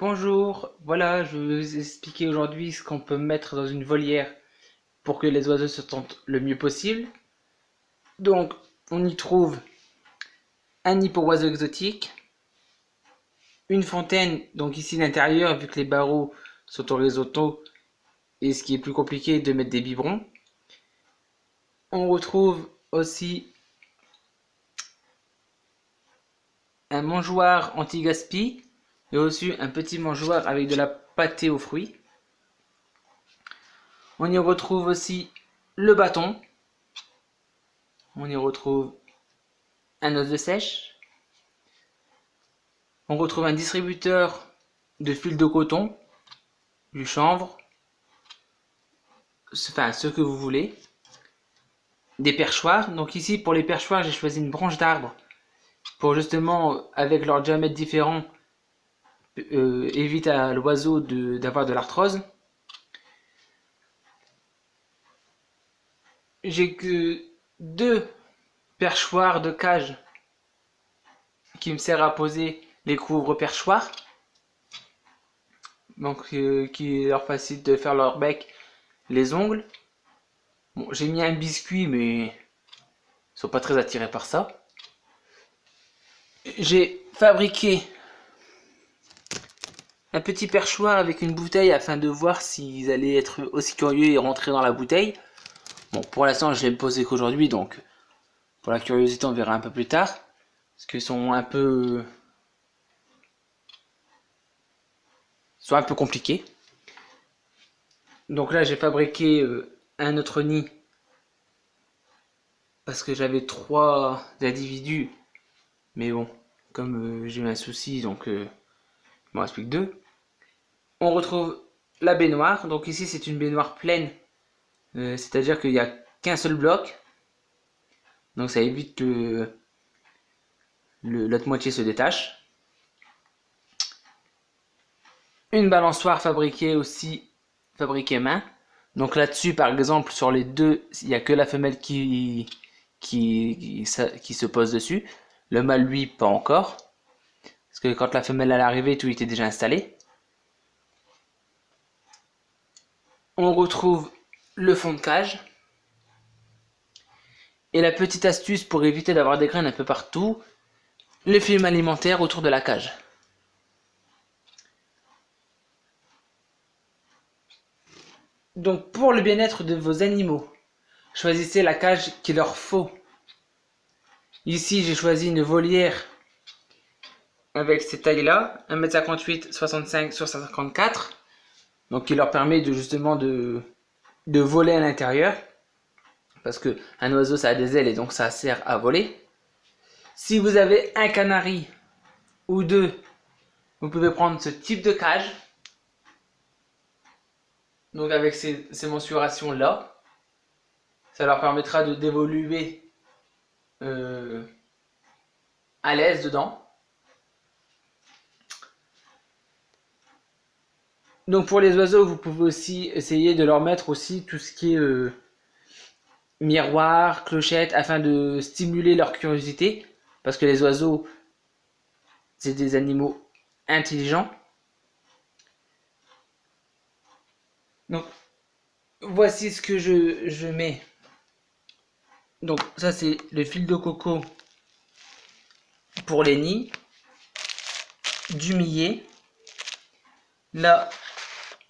Bonjour, voilà, je vais vous expliquer aujourd'hui ce qu'on peut mettre dans une volière pour que les oiseaux se sentent le mieux possible. Donc, on y trouve un nid pour oiseaux exotiques, une fontaine, donc ici l'intérieur, vu que les barreaux sont horizontaux, et ce qui est plus compliqué de mettre des biberons. On retrouve aussi un mangeoire anti-gaspi, et aussi un petit mangeoire avec de la pâtée aux fruits. On y retrouve aussi le bâton. On y retrouve un os de sèche. On retrouve un distributeur de fil de coton, du chanvre, enfin ce que vous voulez. Des perchoirs. Donc ici pour les perchoirs j'ai choisi une branche d'arbre pour justement avec leur diamètre différent éviter à l'oiseau d'avoir de l'arthrose. J'ai que deux perchoirs de cage qui me servent à poser les couvre-perchoirs. Donc qui leur facilite de faire leur bec, les ongles. Bon, j'ai mis un biscuit mais ils sont pas très attirés par ça. J'ai fabriqué un petit perchoir avec une bouteille afin de voir s'ils allaient être aussi curieux et rentrer dans la bouteille. Bon, pour l'instant, je l'ai posé qu'aujourd'hui, donc pour la curiosité, on verra un peu plus tard. Parce qu'ils sont un peu compliqués. Donc là, j'ai fabriqué un autre nid parce que j'avais 3 individus. Mais bon, comme j'ai eu un souci, donc il m'en reste plus que 2. On retrouve la baignoire. Donc ici, c'est une baignoire pleine. C'est-à-dire qu'il n'y a qu'un seul bloc. Donc ça évite que l'autre moitié se détache. Une balançoire fabriquée main. Donc là-dessus, par exemple, sur les deux, il n'y a que la femelle qui se pose dessus. Le mâle, lui, pas encore. Parce que quand la femelle est arrivée, tout était déjà installé. On retrouve le fond de cage. Et la petite astuce pour éviter d'avoir des graines un peu partout, le film alimentaire autour de la cage. Donc pour le bien-être de vos animaux, choisissez la cage qu'il leur faut. Ici j'ai choisi une volière avec cette taille-là, 1m58, 65 sur 54. Donc qui leur permet de justement de voler à l'intérieur. Parce que un oiseau ça a des ailes et donc ça sert à voler. Si vous avez un canari ou deux, vous pouvez prendre ce type de cage. Donc avec ces mensurations là, ça leur permettra de d'évoluer à l'aise dedans. Donc pour les oiseaux, vous pouvez aussi essayer de leur mettre aussi tout ce qui est miroir, clochette, afin de stimuler leur curiosité. Parce que les oiseaux, c'est des animaux intelligents. Donc voici ce que je mets. Donc ça c'est le fil de coco pour les nids, du millet. Là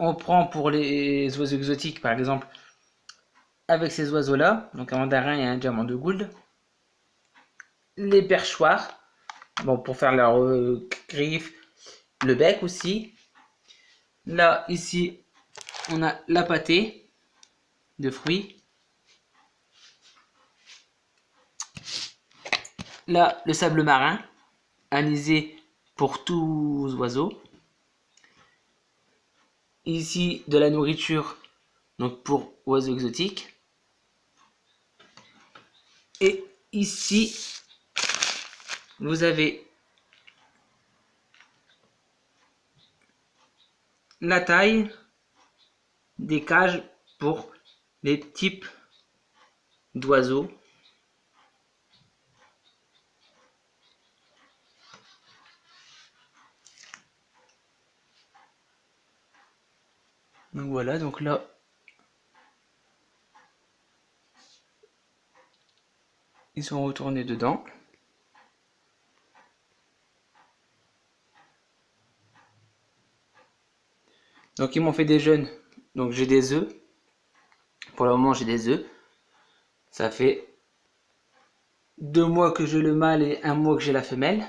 on prend pour les oiseaux exotiques par exemple avec ces oiseaux là, donc un mandarin et un diamant de gould, les perchoirs, bon pour faire leurs griffes, le bec aussi. Là ici on a la pâtée de fruits. Là le sable marin anisé pour tous oiseaux. Ici de la nourriture donc pour oiseaux exotiques. Et ici vous avez la taille des cages pour les types d'oiseaux. Donc voilà, donc là, ils sont retournés dedans. Donc ils m'ont fait des jeunes. Donc j'ai des œufs. Pour le moment, j'ai des œufs. Ça fait 2 mois que j'ai le mâle et 1 mois que j'ai la femelle.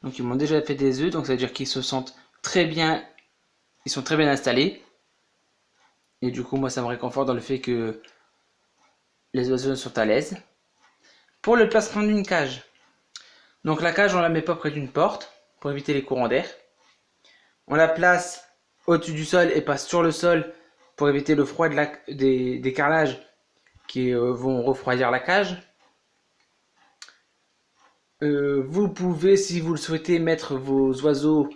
Donc ils m'ont déjà fait des œufs, donc ça veut dire qu'ils se sentent très bien, ils sont très bien installés. Et du coup, moi, ça me réconforte dans le fait que les oiseaux sont à l'aise. Pour le placement d'une cage. Donc la cage, on la met pas près d'une porte pour éviter les courants d'air. On la place au-dessus du sol et pas sur le sol pour éviter le froid des carrelages qui vont refroidir la cage. Vous pouvez, si vous le souhaitez, mettre vos oiseaux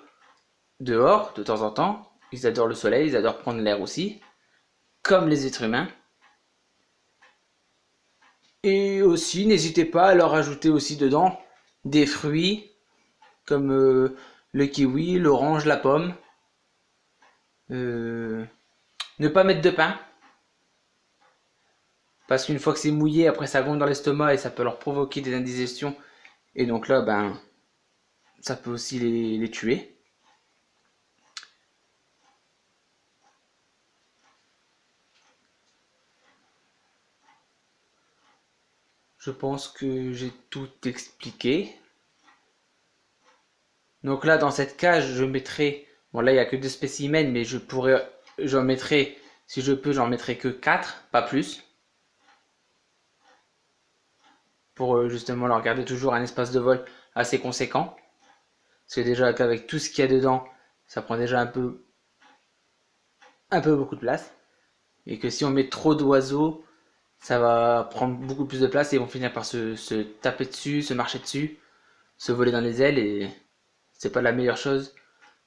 dehors de temps en temps. Ils adorent le soleil, ils adorent prendre l'air aussi, comme les êtres humains. Et aussi, n'hésitez pas à leur ajouter aussi dedans des fruits comme le kiwi, l'orange, la pomme. Ne pas mettre de pain. Parce qu'une fois que c'est mouillé, après ça gonfle dans l'estomac et ça peut leur provoquer des indigestions. Et donc là, ben, ça peut aussi les tuer. Je pense que j'ai tout expliqué. Donc là, dans cette cage, je mettrai... Bon, là, il n'y a que 2 spécimens, mais j'en mettrai... Si je peux, j'en mettrai que 4, pas plus. Pour justement leur garder toujours un espace de vol assez conséquent. Parce que déjà, qu'avec tout ce qu'il y a dedans, ça prend déjà un peu beaucoup de place. Et que si on met trop d'oiseaux, ça va prendre beaucoup plus de place et ils vont finir par se taper dessus, se marcher dessus, se voler dans les ailes et c'est pas la meilleure chose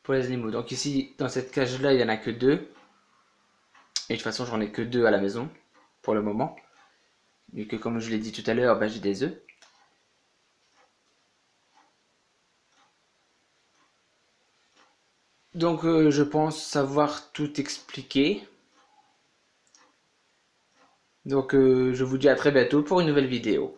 pour les animaux. Donc ici, dans cette cage là, il y en a que 2. Et de toute façon, j'en ai que 2 à la maison pour le moment. Vu que comme je l'ai dit tout à l'heure, ben, j'ai des œufs. Donc je pense savoir tout expliquer. Donc je vous dis à très bientôt pour une nouvelle vidéo.